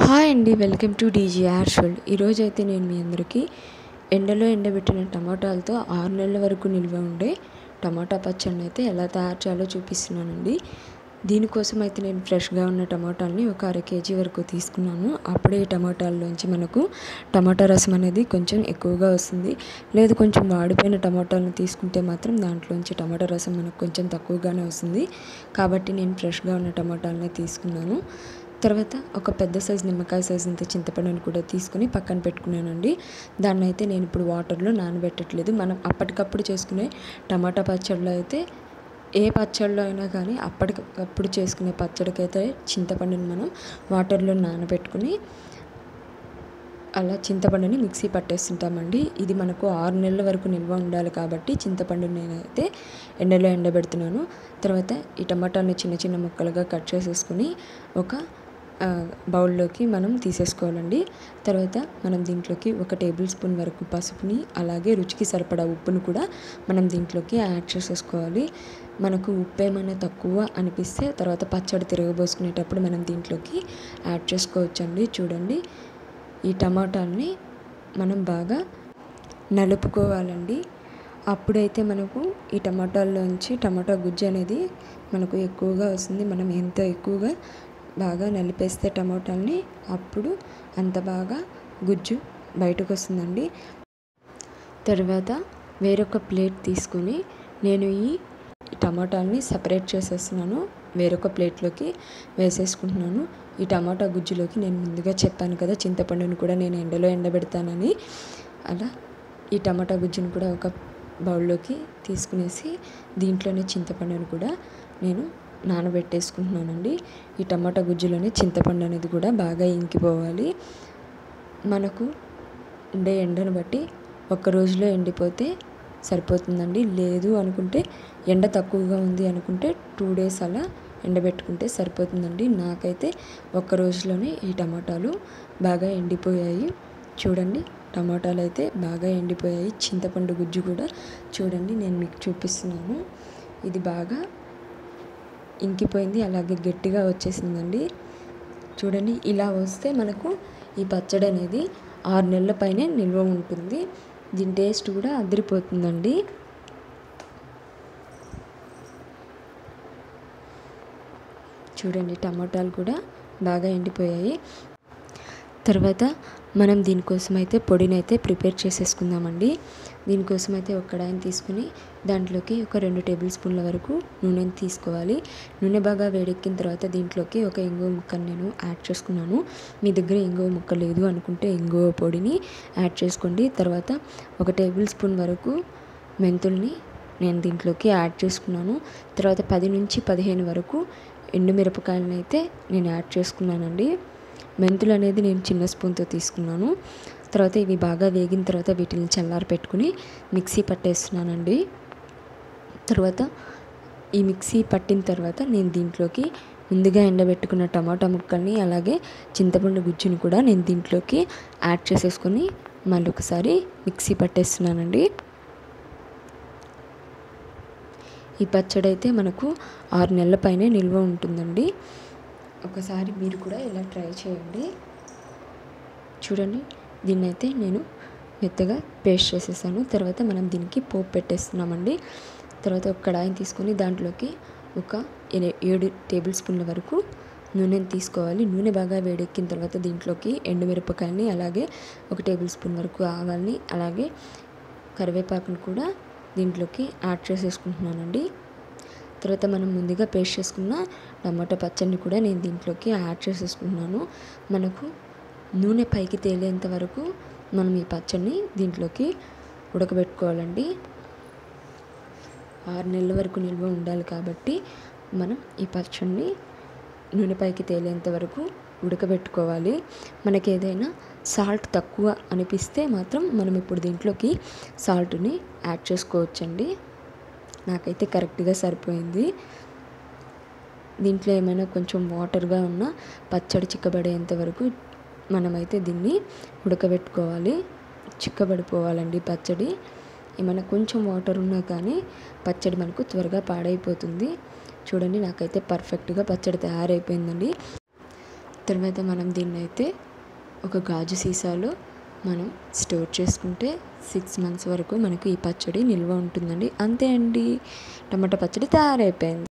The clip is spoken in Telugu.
హాయ్ అండి, వెల్కమ్ టు డీజీఆర్ వరల్డ్. ఈరోజు అయితే నేను మీ అందరికీ ఎండలో ఎండబెట్టిన టమాటాలతో 6 నెలల వరకు నిల్వ ఉండే టమాటా పచ్చడిని అయితే ఎలా తయారు చేయాలో చూపిస్తున్నానండి. దీనికోసం అయితే నేను ఫ్రెష్గా ఉన్న టమాటాలని ఒక 1/2 kg వరకు తీసుకున్నాను. అప్పుడే ఈ టమాటాల్లోంచి మనకు టమాటా రసం అనేది కొంచెం ఎక్కువగా వస్తుంది. లేదు కొంచెం వాడిపోయిన టమాటాలను తీసుకుంటే మాత్రం దాంట్లోంచి టమాటా రసం మనకు కొంచెం తక్కువగానే వస్తుంది. కాబట్టి నేను ఫ్రెష్గా ఉన్న టమాటాలని తీసుకున్నాను. తర్వాత ఒక పెద్ద సైజు నిమ్మకాయ సైజు అంత చింతపండుని కూడా తీసుకుని పక్కన పెట్టుకున్నానండి. దాన్ని అయితే నేను ఇప్పుడు వాటర్లో నానబెట్టట్లేదు. మనం అప్పటికప్పుడు చేసుకునే టమాటా పచ్చడిలో అయితే ఏ పచ్చడిలో అయినా కానీ అప్పటికప్పుడు చేసుకునే పచ్చడికైతే చింతపండుని మనం వాటర్లో నానబెట్టుకుని అలా చింతపండుని మిక్సీ పట్టేస్తుంటామండి. ఇది మనకు 6 నెలల వరకు నిల్వ ఉండాలి కాబట్టి చింతపండుని నేనైతే ఎండలో ఎండబెడుతున్నాను. తర్వాత ఈ టమాటాని చిన్న చిన్న ముక్కలుగా కట్ చేసేసుకుని ఒక బౌల్లోకి మనం తీసేసుకోవాలండి. తర్వాత మనం దీంట్లోకి 1 టేబుల్ స్పూన్ వరకు పసుపుని, అలాగే రుచికి సరిపడా ఉప్పును కూడా మనం దీంట్లోకి యాడ్ చేసేసుకోవాలి. మనకు ఉప్పు ఏమైనా తక్కువ అనిపిస్తే తర్వాత పచ్చడి తిరగబోసుకునేటప్పుడు మనం దీంట్లోకి యాడ్ చేసుకోవచ్చండి. చూడండి, ఈ టమాటాలని మనం బాగా నలుపుకోవాలండి. అప్పుడైతే మనకు ఈ టమాటాల్లోంచి టమాటా గుజ్జు అనేది మనకు ఎక్కువగా వస్తుంది. మనం ఎంత ఎక్కువగా బాగా నలిపేస్తే టమాటాలని అప్పుడు అంత బాగా గుజ్జు బయటకు వస్తుందండి. తర్వాత వేరొక ప్లేట్ తీసుకొని నేను ఈ టమాటాలని సపరేట్ చేసేస్తున్నాను. వేరొక ప్లేట్లోకి వేసేసుకుంటున్నాను. ఈ టమాటా గుజ్జులోకి నేను ముందుగా చెప్పాను కదా, చింతపండుని కూడా నేను ఎండలో ఎండబెడతానని. అలా ఈ టమాటా గుజ్జును కూడా ఒక బౌల్లోకి తీసుకునేసి దీంట్లోనే చింతపండుని కూడా నేను నానబెట్టేసుకుంటున్నానండి. ఈ టమాటా గుజ్జులోనే చింతపండు అనేది కూడా బాగా ఇంకిపోవాలి. మనకు ఉండే ఎండను బట్టి ఒక్క రోజులో ఎండిపోతే సరిపోతుందండి. లేదు అనుకుంటే ఎండ తక్కువగా ఉంది అనుకుంటే 2 days అలా ఎండబెట్టుకుంటే సరిపోతుందండి. నాకైతే ఒక్క రోజులోనే ఈ టమాటాలు బాగా ఎండిపోయాయి. చూడండి, టమాటాలు అయితే బాగా ఎండిపోయాయి. చింతపండు గుజ్జు కూడా చూడండి, నేను మీకు చూపిస్తున్నాను. ఇది బాగా ఇంకిపోయింది, అలాగే గట్టిగా వచ్చేసిందండి. చూడండి, ఇలా వస్తే మనకు ఈ పచ్చడి అనేది 6 నెలల పైనే నిల్వ ఉంటుంది. దీని టేస్ట్ కూడా అదిరిపోతుందండి. చూడండి, టమాటాలు కూడా బాగా ఎండిపోయాయి. తర్వాత మనం దీనికోసం అయితే పొడిని అయితే ప్రిపేర్ చేసేసుకుందామండి. దీనికోసం అయితే ఒక కడాయిని తీసుకుని దాంట్లోకి ఒక 2 టేబుల్ స్పూన్ల వరకు నూనెని తీసుకోవాలి. నూనె బాగా వేడెక్కిన తర్వాత దీంట్లోకి ఒక ఇంగువ ముక్కను నేను యాడ్ చేసుకున్నాను. మీ దగ్గర ఇంగువ ముక్క లేదు అనుకుంటే ఇంగువ పొడిని యాడ్ చేసుకోండి. తర్వాత 1 టేబుల్ స్పూన్ వరకు మెంతుల్ని నేను దీంట్లోకి యాడ్ చేసుకున్నాను. తర్వాత 10 నుంచి 15 వరకు ఎండుమిరపకాయలను అయితే నేను యాడ్ చేసుకున్నానండి. మెంతులు అనేది నేను చిన్న స్పూన్తో తీసుకున్నాను. తర్వాత ఇవి బాగా వేగిన తర్వాత వీటిని చల్లారి పెట్టుకుని మిక్సీ పట్టేస్తున్నానండి. తర్వాత ఈ మిక్సీ పట్టిన తర్వాత నేను దీంట్లోకి ముందుగా ఎండబెట్టుకున్న టమాటా ముక్కల్ని, అలాగే చింతపండు గుజ్జుని కూడా నేను దీంట్లోకి యాడ్ చేసేసుకొని మళ్ళీ ఒకసారి మిక్సీ పట్టేస్తున్నానండి. ఈ పచ్చడి అయితే మనకు 6 నెలల పైనే నిల్వ ఉంటుందండి. ఒకసారి మీరు కూడా ఇలా ట్రై చేయండి. చూడండి, దీన్ని అయితే నేను మెత్తగా పేస్ట్ చేసేసాను. తర్వాత మనం దీనికి పోపు పెట్టేస్తున్నామండి. తర్వాత ఒక కడాయిని తీసుకొని దాంట్లోకి ఒక 7 టేబుల్ స్పూన్ల వరకు నూనెని తీసుకోవాలి. నూనె బాగా వేడెక్కిన తర్వాత దీంట్లోకి ఎండుమిరపకాయని, అలాగే 1 టేబుల్ స్పూన్ వరకు ఆవాల్ని, అలాగే కరివేపాకుని కూడా దీంట్లోకి యాడ్ చేసేసుకుంటున్నానండి. తర్వాత మనం ముందుగా పేస్ట్ చేసుకున్న టమాటా పచ్చడిని కూడా నేను దీంట్లోకి యాడ్ చేసేసుకుంటున్నాను. మనకు నూనె పైకి తేలేంత వరకు మనం ఈ పచ్చడిని దీంట్లోకి ఉడకబెట్టుకోవాలండి. 6 నెలల వరకు నిల్వ ఉండాలి కాబట్టి మనం ఈ పచ్చడిని నూనె పైకి తేలేంత వరకు ఉడకబెట్టుకోవాలి. మనకి ఏదైనా సాల్ట్ తక్కువ అనిపిస్తే మాత్రం మనం ఇప్పుడు దీంట్లోకి సాల్ట్ని యాడ్ చేసుకోవచ్చండి. నాకైతే కరెక్ట్గా సరిపోయింది. దీంట్లో ఏమైనా కొంచెం వాటర్గా ఉన్న పచ్చడి చిక్కబడేంత వరకు మనమైతే దీన్ని ఉడకబెట్టుకోవాలి. చిక్కబడిపోవాలండి పచ్చడి. ఏమైనా కొంచెం వాటర్ ఉన్నా కానీ పచ్చడి మనకు త్వరగా పాడైపోతుంది. చూడండి, నాకైతే పర్ఫెక్ట్గా పచ్చడి తయారైపోయిందండి. తర్వాత మనం దీన్నైతే ఒక గాజు సీసాలో మనం స్టోర్ చేసుకుంటే 6 మంత్స్ వరకు మనకు ఈ పచ్చడి నిల్వ ఉంటుందండి. అంతే అండి, టమాటా పచ్చడి తయారైపోయింది.